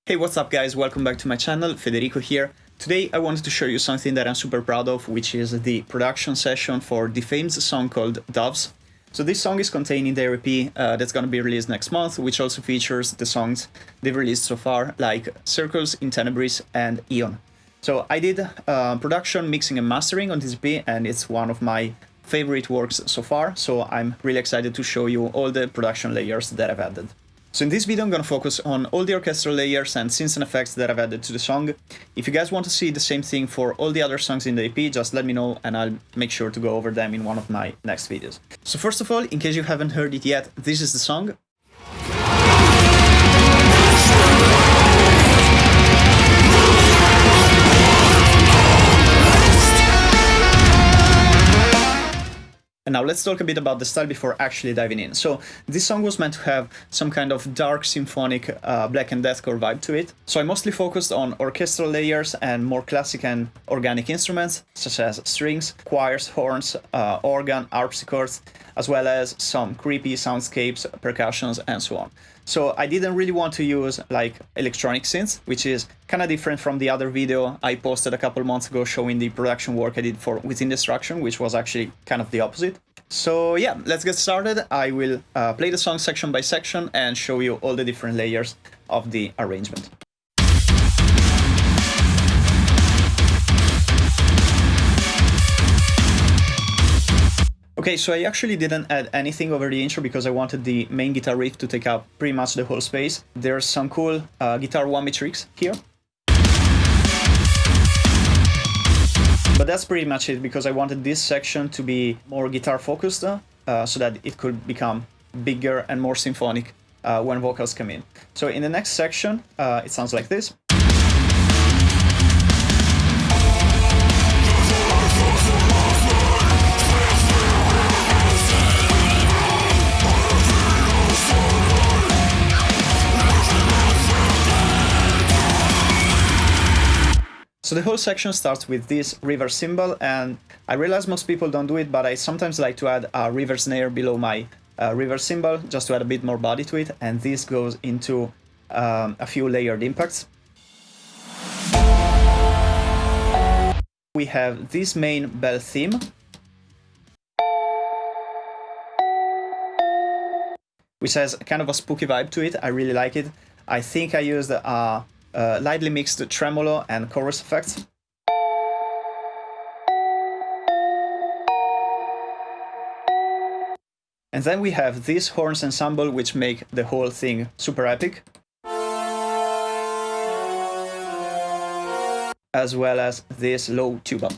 Hey, what's up guys, welcome back to my channel, Federico here. Today I wanted to show you something that I'm super proud of, which is the production session for Defamed's song called DOVES. So this song is contained in their EP that's gonna be released next month, which also features the songs they've released so far, like Circles, In Tenebris and Aeon. So I did production, mixing and mastering on this EP, and it's one of my favorite works so far, so I'm really excited to show you all the production layers that I've added. So in this video I'm gonna focus on all the orchestral layers and synths and effects that I've added to the song. If you guys want to see the same thing for all the other songs in the EP, just let me know and I'll make sure to go over them in one of my next videos. So first of all, in case you haven't heard it yet, this is the song. And now let's talk a bit about the style before actually diving in. So this song was meant to have some kind of dark symphonic black and deathcore vibe to it. So I mostly focused on orchestral layers and more classic and organic instruments such as strings, choirs, horns, organ, harpsichords, as well as some creepy soundscapes, percussions, and so on. So I didn't really want to use like electronic synths, which is kind of different from the other video I posted a couple months ago showing the production work I did for Within Destruction, which was actually kind of the opposite. So yeah, let's get started. I will play the song section by section and show you all the different layers of the arrangement. Okay, so I actually didn't add anything over the intro because I wanted the main guitar riff to take up pretty much the whole space. There's some cool guitar one-beat tricks here. But that's pretty much it, because I wanted this section to be more guitar focused so that it could become bigger and more symphonic when vocals come in. So in the next section, it sounds like this. So the whole section starts with this reverse cymbal, and I realize most people don't do it, but I sometimes like to add a reverse snare below my reverse cymbal just to add a bit more body to it, and this goes into a few layered impacts. We have this main bell theme, which has kind of a spooky vibe to it. I really like it. I think I used a lightly mixed tremolo and chorus effects. And then we have this horns ensemble, which make the whole thing super epic. As well as this low tuba.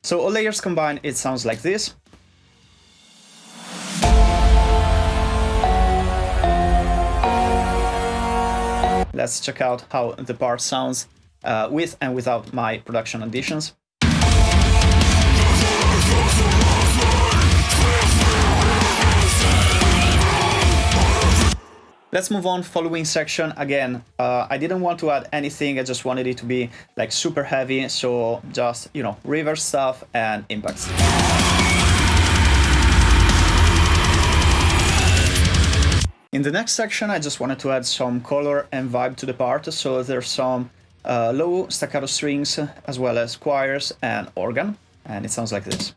So all layers combined, it sounds like this. Let's check out how the part sounds with and without my production additions. Let's move on, following section. Again, I didn't want to add anything, I just wanted it to be like super heavy, so just, you know, reverse stuff and impacts. In the next section, I just wanted to add some color and vibe to the part, so there's some low staccato strings, as well as choirs and organ, and it sounds like this.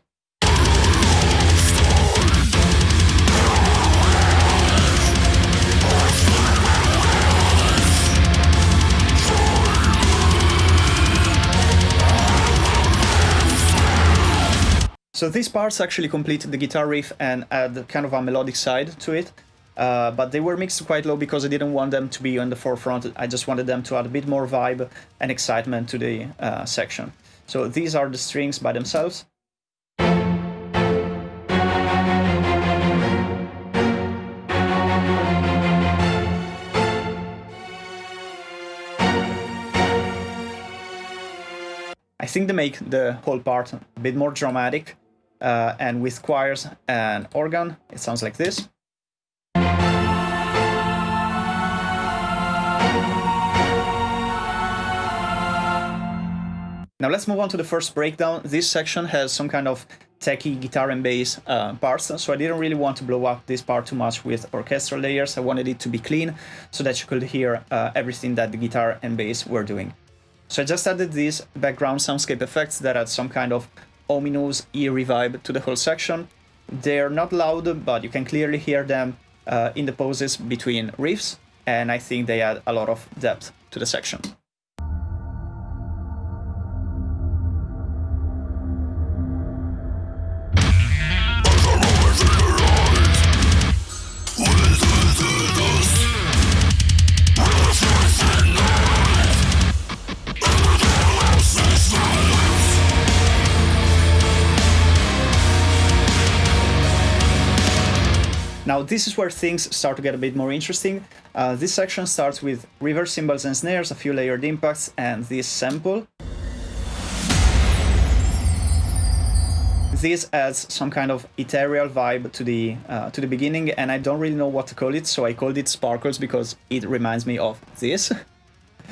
So these parts actually complete the guitar riff and add kind of a melodic side to it. But they were mixed quite low because I didn't want them to be on the forefront. I just wanted them to add a bit more vibe and excitement to the section. So these are the strings by themselves. I think they make the whole part a bit more dramatic, and with choirs and organ, it sounds like this. Now let's move on to the first breakdown. This section has some kind of techie guitar and bass parts, so I didn't really want to blow up this part too much with orchestral layers. I wanted it to be clean so that you could hear everything that the guitar and bass were doing. So I just added these background soundscape effects that add some kind of ominous, eerie vibe to the whole section. They're not loud, but you can clearly hear them in the pauses between riffs, and I think they add a lot of depth to the section. Now this is where things start to get a bit more interesting. This section starts with reverse cymbals and snares, a few layered impacts, and this sample. This adds some kind of ethereal vibe to the beginning, and I don't really know what to call it, so I called it Sparkles because it reminds me of this.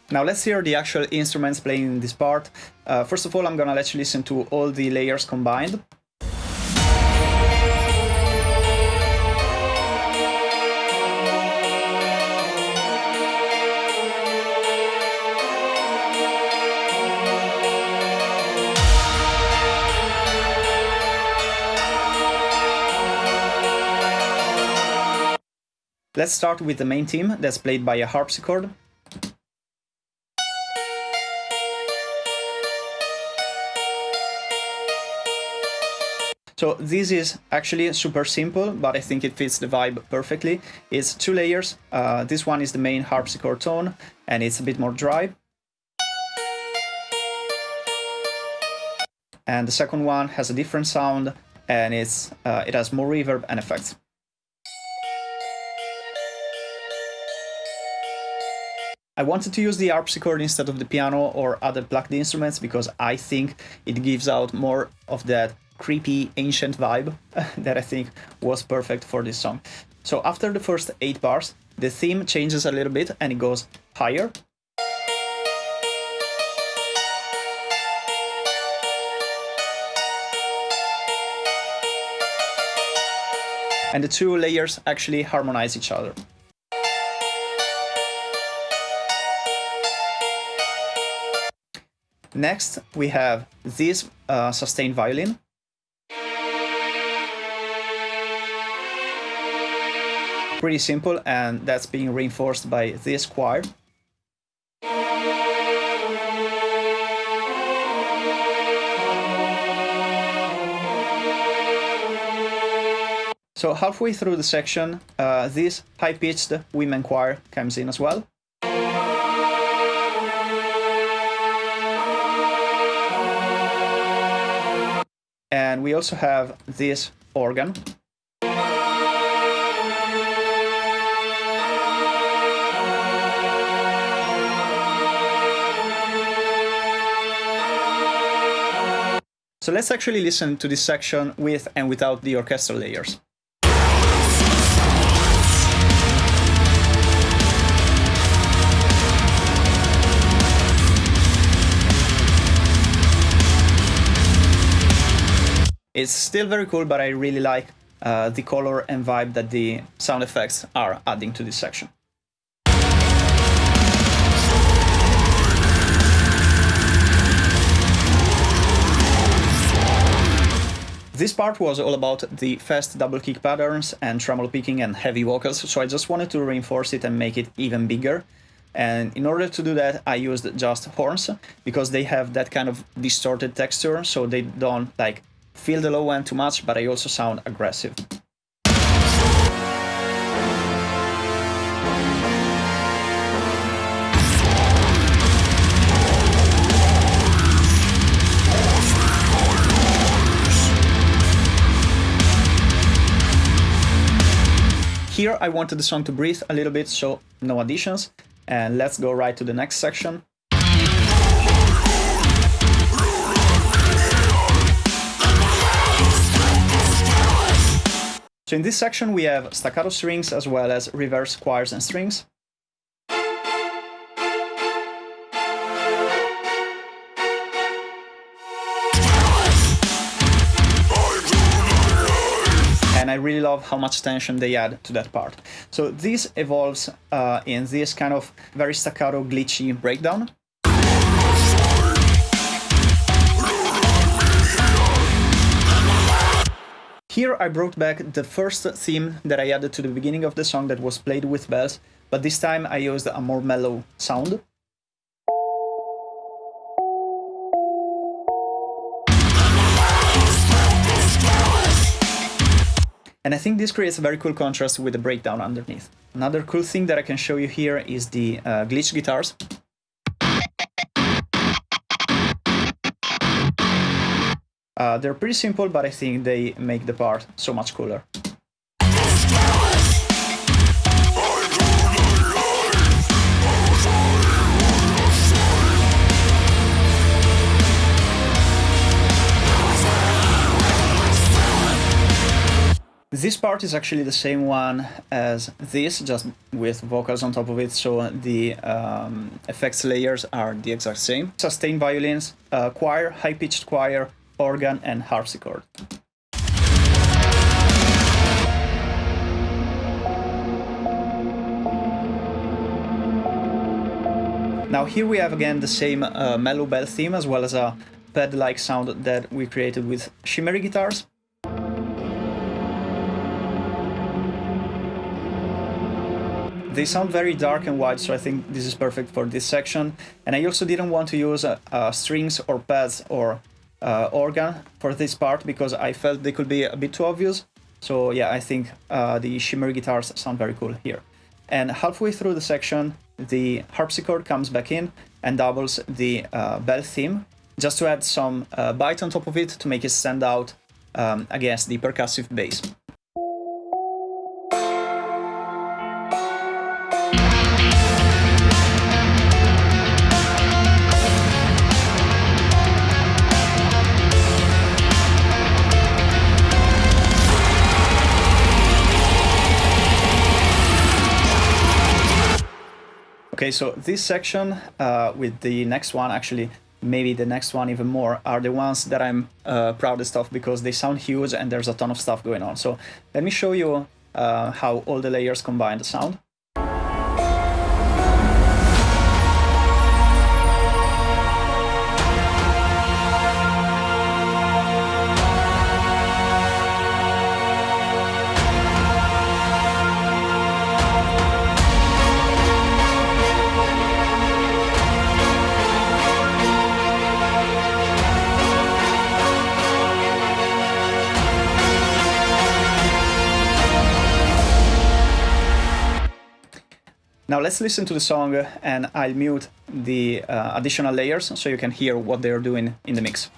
Now let's hear the actual instruments playing in this part. First of all, I'm gonna let you listen to all the layers combined. Let's start with the main theme that's played by a harpsichord. So this is actually super simple, but I think it fits the vibe perfectly. It's 2 layers. This one is the main harpsichord tone, and it's a bit more dry. And the second one has a different sound, and it has more reverb and effects. I wanted to use the harpsichord instead of the piano or other plucked instruments because I think it gives out more of that creepy ancient vibe that I think was perfect for this song. So after the first 8 bars, the theme changes a little bit and it goes higher. And the 2 layers actually harmonize each other. Next, we have this sustained violin. Pretty simple, and that's being reinforced by this choir. So halfway through the section, this high-pitched women choir comes in as well. And we also have this organ. So let's actually listen to this section with and without the orchestral layers. It's still very cool, but I really like the color and vibe that the sound effects are adding to this section. This part was all about the fast double kick patterns and tremolo picking and heavy vocals, so I just wanted to reinforce it and make it even bigger. And in order to do that, I used just horns, because they have that kind of distorted texture, so they don't like feel the low end too much, but I also sound aggressive. Here I wanted the song to breathe a little bit, so no additions, and let's go right to the next section. So in this section we have staccato strings as well as reverse choirs and strings. and I really love how much tension they add to that part. So this evolves in this kind of very staccato, glitchy breakdown. Here I brought back the first theme that I added to the beginning of the song that was played with bells, but this time I used a more mellow sound. And I think this creates a very cool contrast with the breakdown underneath. Another cool thing that I can show you here is the glitch guitars. They're pretty simple, but I think they make the part so much cooler. This part is actually the same one as this, just with vocals on top of it, so the effects layers are the exact same. Sustained violins, choir, high-pitched choir, organ, and harpsichord. Now here we have again the same mellow bell theme, as well as a pad-like sound that we created with shimmery guitars. They sound very dark and wide, so I think this is perfect for this section. And I also didn't want to use strings or pads or organ for this part, because I felt they could be a bit too obvious. So yeah, I think the shimmery guitars sound very cool here. And halfway through the section, the harpsichord comes back in and doubles the bell theme, just to add some bite on top of it to make it stand out against the percussive bass. Okay, so this section with the next one, actually maybe the next one even more, are the ones that I'm proudest of, because they sound huge and there's a ton of stuff going on. So let me show you how all the layers combine the sound. Now let's listen to the song, and I'll mute the additional layers so you can hear what they're doing in the mix.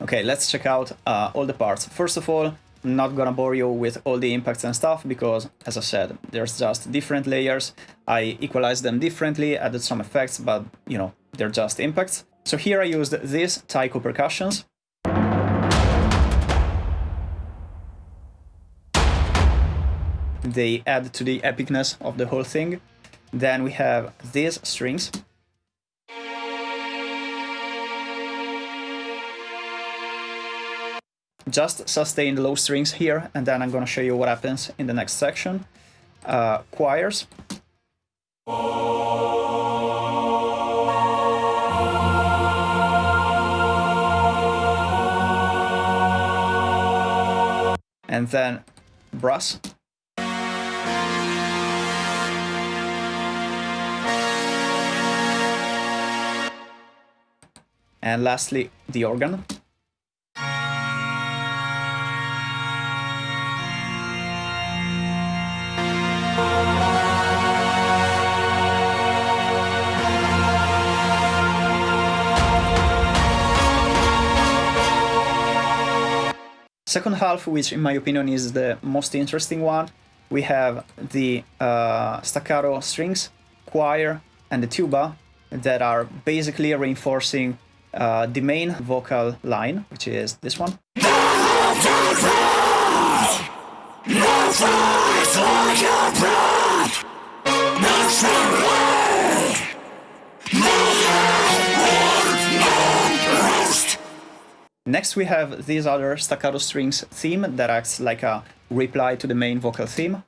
Okay, let's check out all the parts. First of all, I'm not gonna bore you with all the impacts and stuff, because, as I said, there's just different layers. I equalized them differently, added some effects, but, you know, they're just impacts. So here I used these taiko percussions. They add to the epicness of the whole thing. Then we have these strings. Just sustain the low strings here, and then I'm gonna show you what happens in the next section. Choirs. And then brass. And lastly, the organ. Second half, which in my opinion is the most interesting one, we have the staccato strings, choir, and the tuba that are basically reinforcing the main vocal line, which is this one. Next we have this other staccato strings theme that acts like a reply to the main vocal theme.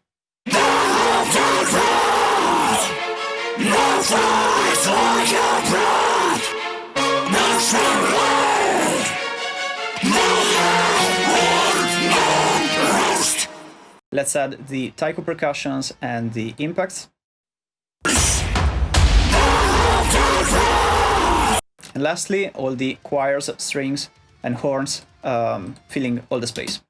Let's add the taiko percussions and the impacts. And lastly, all the choirs, strings, and horns filling all the space.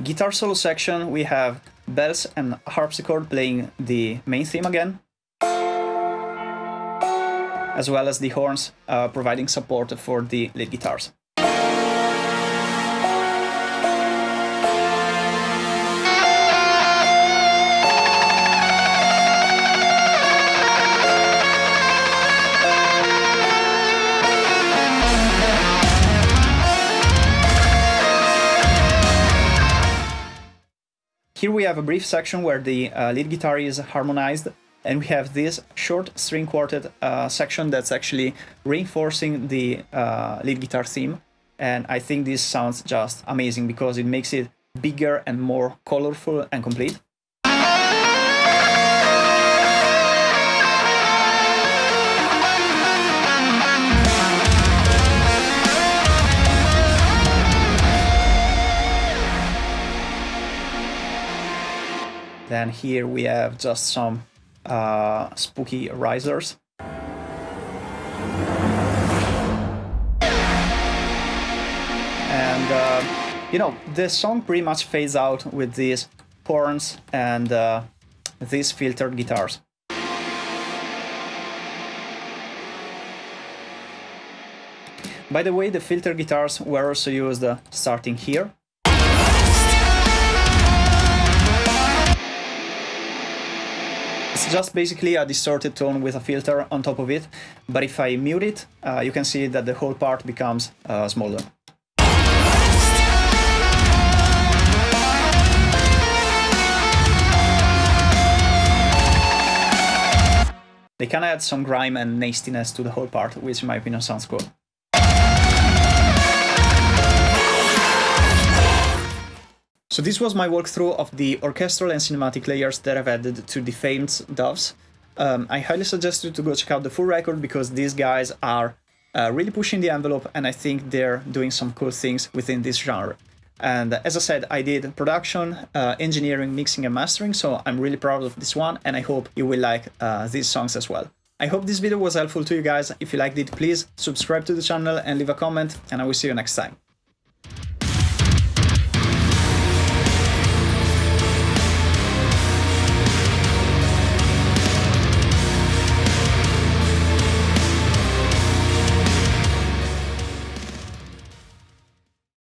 Guitar solo section, we have bells and harpsichord playing the main theme again, as well as the horns providing support for the lead guitars. Here we have a brief section where the lead guitar is harmonized, and we have this short string quartet section that's actually reinforcing the lead guitar theme. And I think this sounds just amazing because it makes it bigger and more colorful and complete. Then here we have just some spooky risers. And, you know, the song pretty much fades out with these horns and these filtered guitars. By the way, the filtered guitars were also used starting here. It's just basically a distorted tone with a filter on top of it, but if I mute it, you can see that the whole part becomes smaller. They kinda add some grime and nastiness to the whole part, which in my opinion sounds cool. So this was my walkthrough of the orchestral and cinematic layers that I've added to Defamed's DOVES. I highly suggest you to go check out the full record because these guys are really pushing the envelope, and I think they're doing some cool things within this genre. And as I said, I did production, engineering, mixing and mastering, so I'm really proud of this one, and I hope you will like these songs as well. I hope this video was helpful to you guys. If you liked it, please subscribe to the channel and leave a comment, and I will see you next time.